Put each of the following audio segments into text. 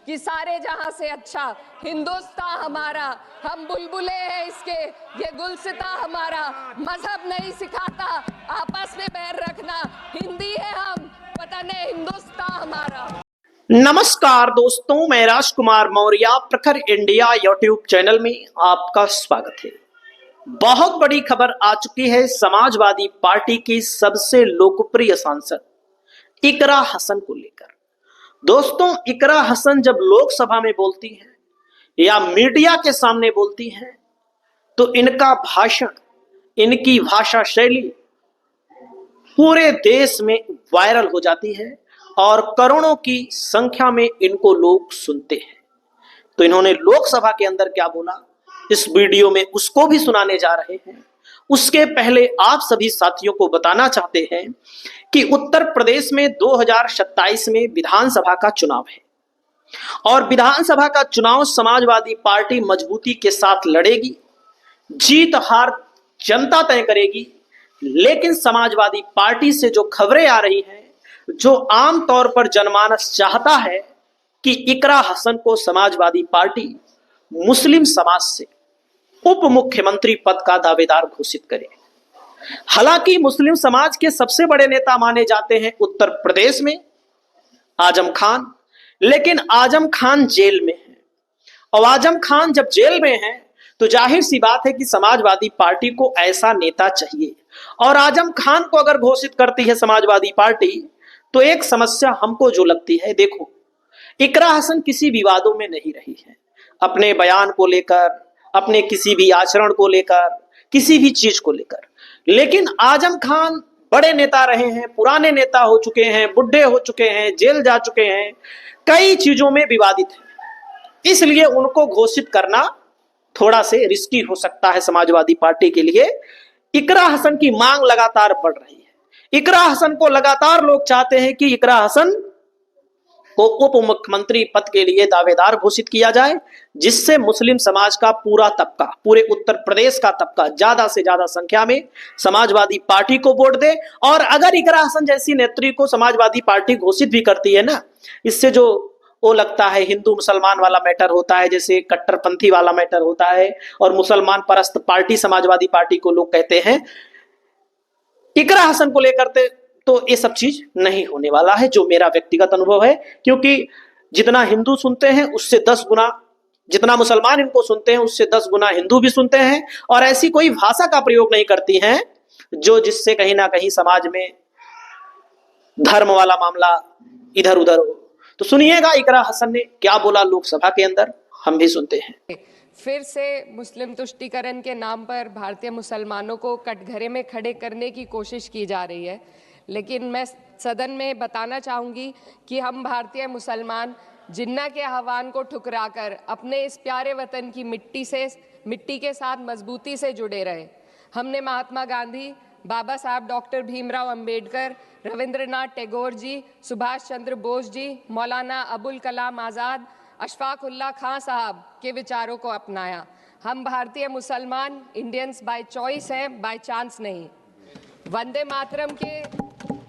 कि सारे जहां से अच्छा हिंदुस्तान हमारा, हम बुलबुले हैं इसके, ये गुलसिता हमारा, मजहब नहीं सिखाता आपस में बैर रखना, हिंदी है हम, वतन है हिंदुस्तान हमारा। नमस्कार दोस्तों, मैं राजकुमार मौर्य प्रखर इंडिया यूट्यूब चैनल में आपका स्वागत है। बहुत बड़ी खबर आ चुकी है समाजवादी पार्टी की सबसे लोकप्रिय सांसद इकरा हसन को लेकर। दोस्तों, इकरा हसन जब लोकसभा में बोलती हैं या मीडिया के सामने बोलती हैं तो इनका भाषण, इनकी भाषा शैली पूरे देश में वायरल हो जाती है और करोड़ों की संख्या में इनको लोग सुनते हैं। तो इन्होंने लोकसभा के अंदर क्या बोला, इस वीडियो में उसको भी सुनाने जा रहे हैं। उसके पहले आप सभी साथियों को बताना चाहते हैं कि उत्तर प्रदेश में 2027 में विधानसभा का चुनाव है और विधानसभा का चुनाव समाजवादी पार्टी मजबूती के साथ लड़ेगी। जीत हार जनता तय करेगी, लेकिन समाजवादी पार्टी से जो खबरें आ रही हैं, जो आमतौर पर जनमानस चाहता है कि इकरा हसन को समाजवादी पार्टी मुस्लिम समाज से उप मुख्यमंत्री पद का दावेदार घोषित करे। हालांकि मुस्लिम समाज के सबसे बड़े नेता माने जाते हैं उत्तर प्रदेश में आजम खान, लेकिन आजम खान जेल में है और आजम खान जब जेल में है तो जाहिर सी बात है कि समाजवादी पार्टी को ऐसा नेता चाहिए। और आजम खान को अगर घोषित करती है समाजवादी पार्टी तो एक समस्या हमको जो लगती है, देखो इकरा हसन किसी विवादों में नहीं रही है, अपने बयान को लेकर, अपने किसी भी आचरण को लेकर, किसी भी चीज को लेकर। लेकिन आजम खान बड़े नेता रहे हैं, पुराने नेता हो चुके हैं, बुढ़े हो चुके हैं, जेल जा चुके हैं, कई चीजों में विवादित है, इसलिए उनको घोषित करना थोड़ा से रिस्की हो सकता है समाजवादी पार्टी के लिए। इकरा हसन की मांग लगातार बढ़ रही है। इकरा हसन को लगातार लोग चाहते हैं कि इकरा हसन को उप मुख्यमंत्री पद के लिए दावेदार घोषित किया जाए, जिससे मुस्लिम समाज का पूरा तबका, पूरे उत्तर प्रदेश का तबका ज्यादा से ज्यादा संख्या में समाजवादी पार्टी को वोट दे। और अगर इकरा हसन जैसी नेत्री को समाजवादी पार्टी घोषित भी करती है ना, इससे जो वो लगता है हिंदू मुसलमान वाला मैटर होता है, जैसे कट्टरपंथी वाला मैटर होता है और मुसलमान परस्त पार्टी समाजवादी पार्टी को लोग कहते हैं, इकरा हसन को लेकर तो ये सब चीज नहीं होने वाला है, जो मेरा व्यक्तिगत अनुभव है। क्योंकि जितना हिंदू सुनते हैं उससे 10 गुना, जितना मुसलमान इनको सुनते हैं उससे 10 गुना हिंदू भी सुनते हैं, और ऐसी कोई भाषा का प्रयोग नहीं करती हैं जो जिससे कहीं ना कहीं समाज में धर्म वाला मामला इधर उधर हो। तो सुनिएगा इकरा हसन ने क्या बोला लोकसभा के अंदर, हम भी सुनते हैं। फिर से मुस्लिम तुष्टीकरण के नाम पर भारतीय मुसलमानों को कटघरे में खड़े करने की कोशिश की जा रही है, लेकिन मैं सदन में बताना चाहूँगी कि हम भारतीय मुसलमान जिन्ना के आह्वान को ठुकराकर अपने इस प्यारे वतन की मिट्टी के साथ मजबूती से जुड़े रहे। हमने महात्मा गांधी, बाबा साहब डॉक्टर भीमराव अंबेडकर, रविंद्रनाथ टैगोर जी, सुभाष चंद्र बोस जी, मौलाना अबुल कलाम आज़ाद, अशफाक उल्लाह खां साहब के विचारों को अपनाया। हम भारतीय मुसलमान इंडियंस बाय चॉइस हैं, बाय चांस नहीं। वंदे मातरम के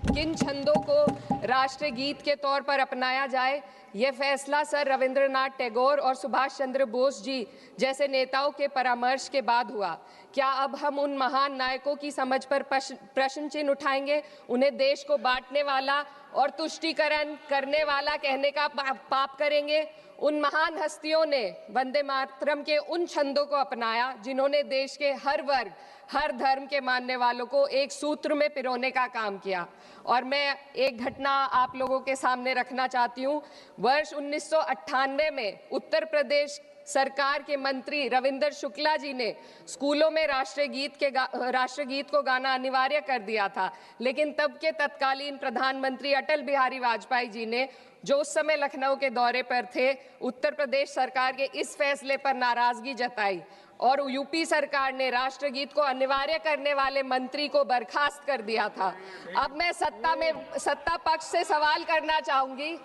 किन छंदों को राष्ट्रगीत के तौर पर अपनाया जाए, यह फैसला सर रविंद्रनाथ टैगोर और सुभाष चंद्र बोस जी जैसे नेताओं के परामर्श के बाद हुआ। क्या अब हम उन महान नायकों की समझ पर प्रश्न चिन्ह उठाएंगे, उन्हें देश को बांटने वाला और तुष्टीकरण करने वाला कहने का पाप करेंगे? उन महान हस्तियों ने वंदे मातरम के उन छंदों को अपनाया जिन्होंने देश के हर वर्ग, हर धर्म के मानने वालों को एक सूत्र में पिरोने का काम किया। और मैं एक घटना आप लोगों के सामने रखना चाहती हूँ। वर्ष 1998 में उत्तर प्रदेश सरकार के मंत्री रविंदर शुक्ला जी ने स्कूलों में राष्ट्रगीत को गाना अनिवार्य कर दिया था, लेकिन तब के तत्कालीन प्रधानमंत्री अटल बिहारी वाजपेयी जी ने, जो उस समय लखनऊ के दौरे पर थे, उत्तर प्रदेश सरकार के इस फैसले पर नाराजगी जताई और यूपी सरकार ने राष्ट्रगीत को अनिवार्य करने वाले मंत्री को बर्खास्त कर दिया था। अब मैं सत्ता पक्ष से सवाल करना चाहूंगी,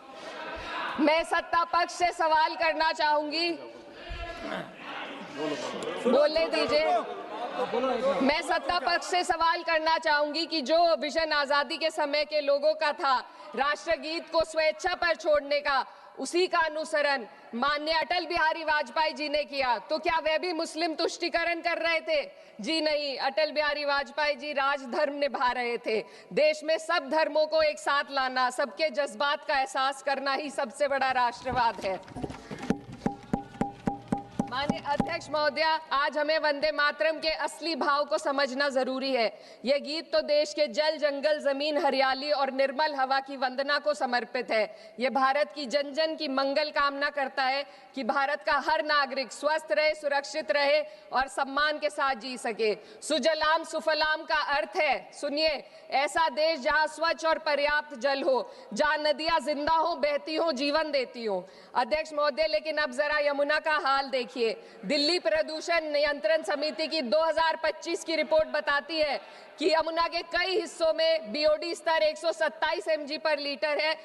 बोलने दीजिए। मैं सत्ता पक्ष से सवाल करना चाहूंगी कि जो विजन आजादी के समय के लोगों का था राष्ट्रगीत को स्वेच्छा पर छोड़ने का, उसी का अनुसरण माननीय अटल बिहारी वाजपेयी जी ने किया, तो क्या वह भी मुस्लिम तुष्टीकरण कर रहे थे? जी नहीं, अटल बिहारी वाजपेयी जी राजधर्म निभा रहे थे। देश में सब धर्मों को एक साथ लाना, सबके जज्बात का एहसास करना ही सबसे बड़ा राष्ट्रवाद है। माननीय अध्यक्ष महोदय, आज हमें वंदे मातरम के असली भाव को समझना जरूरी है। यह गीत तो देश के जल, जंगल, जमीन, हरियाली और निर्मल हवा की वंदना को समर्पित है। यह भारत की जन जन की मंगल कामना करता है कि भारत का हर नागरिक स्वस्थ रहे, सुरक्षित रहे और सम्मान के साथ जी सके। सुजलाम सुफलाम का अर्थ है, सुनिए, ऐसा देश जहां स्वच्छ और पर्याप्त जल हो, जहां नदियां जिंदा हो, बहती हो, जीवन देती हो। अध्यक्ष महोदय, लेकिन अब जरा यमुना का हाल देखिए। दिल्ली प्रदूषण नियंत्रण समिति की 2025 की रिपोर्ट बताती है कि यमुना के कई हिस्सों में बीओडी स्तर 127 mg पर लीटर है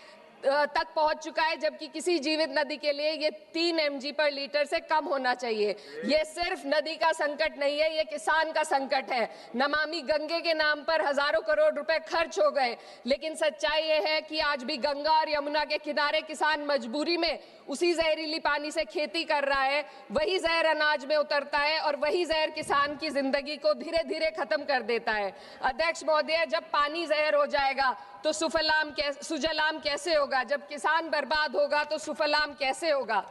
तक पहुंच चुका है, जबकि किसी जीवित नदी के लिए ये 3 mg पर लीटर से कम होना चाहिए। ये सिर्फ नदी का संकट नहीं है, ये किसान का संकट है। नमामि गंगे के नाम पर हजारों करोड़ रुपए खर्च हो गए, लेकिन सच्चाई ये है कि आज भी गंगा और यमुना के किनारे किसान मजबूरी में उसी जहरीली पानी से खेती कर रहा है। वही जहर अनाज में उतरता है और वही जहर किसान की जिंदगी को धीरे धीरे खत्म कर देता है। अध्यक्ष महोदय, जब पानी जहर हो जाएगा तो सुजलाम कैसे होगा? जब किसान बर्बाद होगा तो सुफलाम कैसे होगा?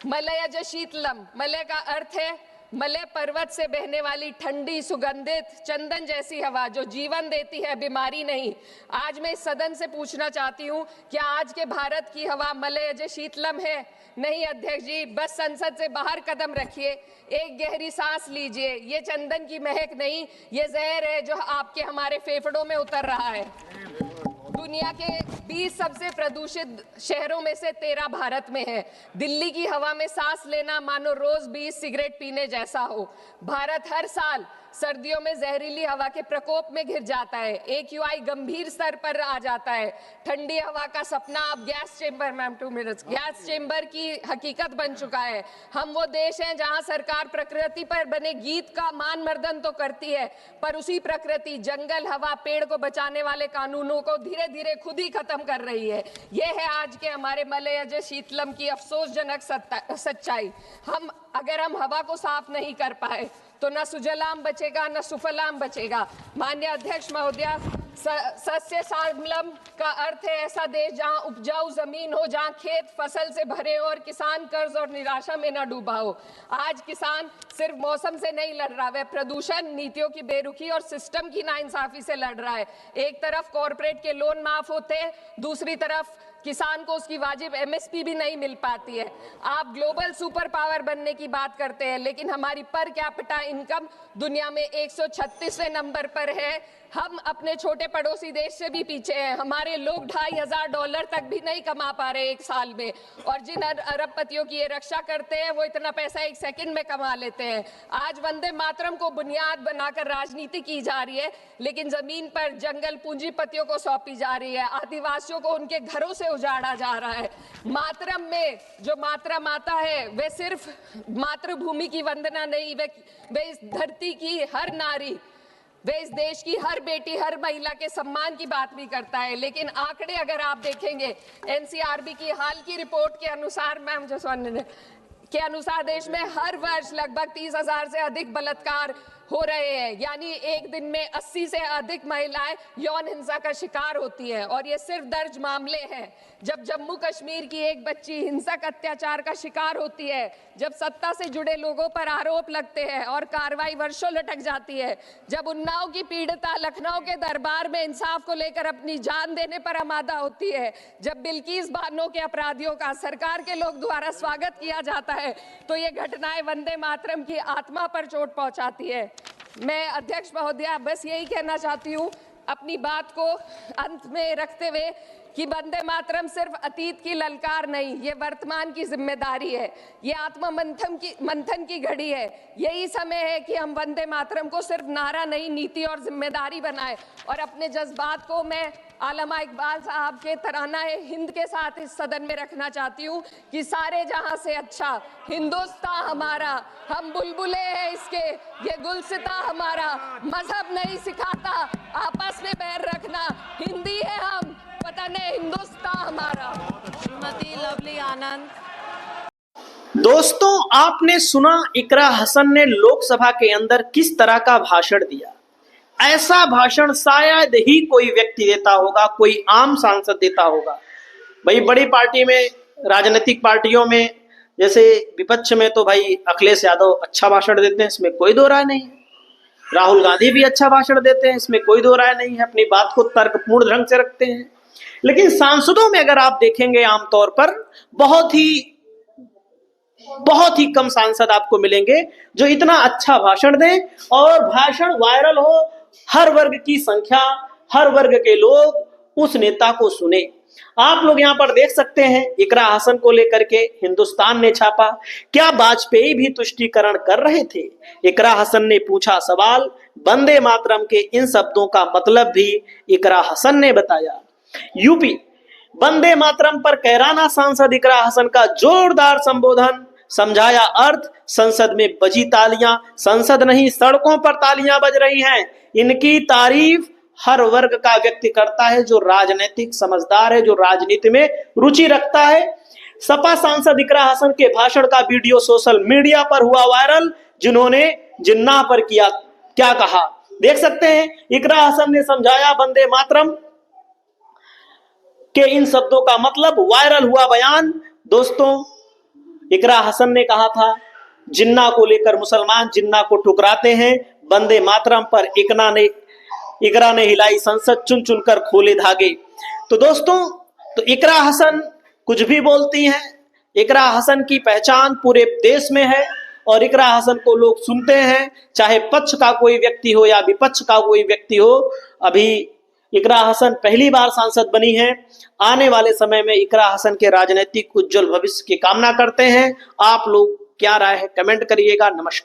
मलयज शीतलम, मलय का अर्थ है मलय पर्वत से बहने वाली ठंडी, सुगंधित, चंदन जैसी हवा जो जीवन देती है, बीमारी नहीं। आज मैं इस सदन से पूछना चाहती हूँ, क्या आज के भारत की हवा मलयज शीतलम है? नहीं अध्यक्ष जी, बस संसद से बाहर कदम रखिए, एक गहरी सांस लीजिए। ये चंदन की महक नहीं, ये जहर है जो आपके हमारे फेफड़ों में उतर रहा है। दुनिया के 20 सबसे प्रदूषित शहरों में से 13 भारत में है। दिल्ली की हवा में सांस लेना मानो रोज 20 सिगरेट पीने जैसा हो। भारत हर साल सर्दियों में जहरीली हवा के प्रकोप में घिर जाता है। AQI गंभीर स्तर पर आ जाता है। ठंडी हवा का सपना अब gas chamber, ma'am 2 minutes, gas chamber की हकीकत बन चुका है। हम वो देश हैं जहां सरकार प्रकृति पर बने गीत का मान मर्दन तो करती है, पर उसी प्रकृति, जंगल, हवा, पेड़ को बचाने वाले कानूनों को धीरे धीरे खुद ही खत्म कर रही है। ये है आज के हमारे मलयज शीतलम की अफसोसजनक सच्चाई। अगर हम हवा को साफ नहीं कर पाए तो न सुजलाम बचेगा, न सुफलाम बचेगा। माननीय अध्यक्ष महोदय, सस्य श्यामलम का अर्थ है ऐसा देश जहां उपजाऊ जमीन हो, जहां खेत फसल से भरे हो और किसान कर्ज और निराशा में न डूबा हो। आज किसान सिर्फ मौसम से नहीं लड़ रहा, वह प्रदूषण, नीतियों की बेरुखी और सिस्टम की नाइंसाफी से लड़ रहा है। एक तरफ कॉर्पोरेट के लोन माफ होते हैं, दूसरी तरफ किसान को उसकी वाजिब MSP भी नहीं मिल पाती है। आप ग्लोबल सुपर पावर बनने की बात करते हैं, लेकिन हमारी पर कैपिटा इनकम दुनिया में 136वें नंबर पर है। हम अपने छोटे पड़ोसी देश से भी पीछे हैं। हमारे लोग $2,500 तक भी नहीं कमा पा रहे एक साल में, और जिन अरबपतियों की ये रक्षा करते हैं वो इतना पैसा एक सेकंड में कमा लेते हैं। आज वंदे मातरम को बुनियाद बनाकर राजनीति की जा रही है, लेकिन जमीन पर जंगल पूंजीपतियों को सौंपी जा रही है। आदिवासियों को उनके घरों से उजाड़ा जा रहा है। मातरम में जो मात्रा माता है वे सिर्फ मातृभूमि की वंदना नहीं, वे इस धरती की हर नारी, वे इस देश की हर बेटी, हर महिला के सम्मान की बात भी करता है। लेकिन आंकड़े अगर आप देखेंगे, NCRB की हाल की रिपोर्ट के अनुसार, मैम जसवंत के अनुसार देश में हर वर्ष लगभग 30,000 से अधिक बलात्कार हो रहे हैं। यानी एक दिन में 80 से अधिक महिलाएं यौन हिंसा का शिकार होती हैं, और ये सिर्फ दर्ज मामले हैं। जब जम्मू कश्मीर की एक बच्ची हिंसक अत्याचार का शिकार होती है, जब सत्ता से जुड़े लोगों पर आरोप लगते हैं और कार्रवाई वर्षों लटक जाती है, जब उन्नाव की पीड़िता लखनऊ के दरबार में इंसाफ को लेकर अपनी जान देने पर आमादा होती है, जब बिल्किस बानो के अपराधियों का सरकार के लोग द्वारा स्वागत किया जाता है, तो ये घटनाएं वंदे मातरम की आत्मा पर चोट पहुंचाती है। मैं अध्यक्ष महोदया बस यही कहना चाहती हूँ अपनी बात को अंत में रखते हुए कि वंदे मातरम सिर्फ अतीत की ललकार नहीं, ये वर्तमान की जिम्मेदारी है। ये आत्म मंथन की घड़ी है। यही समय है कि हम वंदे मातरम को सिर्फ नारा नहीं, नीति और जिम्मेदारी बनाएं। और अपने जज्बात को मैं आलमा इकबाल साहब के तराना-ए हिंद के साथ इस सदन में रखना चाहती हूँ कि सारे जहां से अच्छा हिंदुस्तान हमारा, हम बुलबुले हैं इसके, ये गुलसिता हमारा, मजहब नहीं सिखाता आपस में बैर रखना, हिंदी है हम, वतन है हिंदुस्तान हमारा। श्रीमती लवली आनंद। दोस्तों, आपने सुना इकरा हसन ने लोकसभा के अंदर किस तरह का भाषण दिया। ऐसा भाषण शायद ही कोई व्यक्ति देता होगा, कोई आम सांसद देता होगा। भाई बड़ी पार्टी में, राजनीतिक पार्टियों में, जैसे विपक्ष में तो भाई अखिलेश यादव अच्छा भाषण देते हैं, इसमें कोई दो राय नहीं है। राहुल गांधी भी अच्छा भाषण देते हैं, इसमें कोई दो राय नहीं है, अपनी बात को तर्कपूर्ण ढंग से रखते हैं। लेकिन सांसदों में अगर आप देखेंगे आमतौर पर बहुत ही कम सांसद आपको मिलेंगे जो इतना अच्छा भाषण दें और भाषण वायरल हो, हर वर्ग की संख्या, हर वर्ग के लोग उस नेता को सुने। आप लोग यहां पर देख सकते हैं, इकरा हसन को लेकर के हिंदुस्तान ने छापा, क्या वाजपेयी भी तुष्टीकरण कर रहे थे। इकरा हसन ने पूछा सवाल, वंदे मातरम के इन शब्दों का मतलब भी इकरा हसन ने बताया। यूपी, वंदे मातरम पर कैराना सांसद इकरा हसन का जोरदार संबोधन, समझाया अर्थ, संसद में बजी तालियां, संसद नहीं सड़कों पर तालियां बज रही हैं। इनकी तारीफ हर वर्ग का व्यक्ति करता है जो राजनीतिक समझदार है, जो राजनीति में रुचि रखता है। सपा सांसद इकरा हसन के भाषण का वीडियो सोशल मीडिया पर हुआ वायरल, जिन्होंने जिन्ना पर किया क्या कहा देख सकते हैं। इकरा हसन ने समझाया वंदे मातरम के इन शब्दों का मतलब, वायरल हुआ बयान। दोस्तों, इकरा हसन ने कहा था जिन्ना को लेकर मुसलमान जिन्ना को ठुकराते हैं, वंदे मातरम पर इकरा ने हिलाई संसद, चुन चुनकर खोले धागे। तो दोस्तों, तो इकरा हसन कुछ भी बोलती हैं। इकरा हसन की पहचान पूरे देश में है और इकरा हसन को लोग सुनते हैं, चाहे पक्ष का कोई व्यक्ति हो या विपक्ष का कोई व्यक्ति हो। अभी इकरा हसन पहली बार सांसद बनी है। आने वाले समय में इकरा हसन के राजनीतिक उज्जवल भविष्य की कामना करते हैं। आप लोग क्या राय है कमेंट करिएगा। नमस्कार।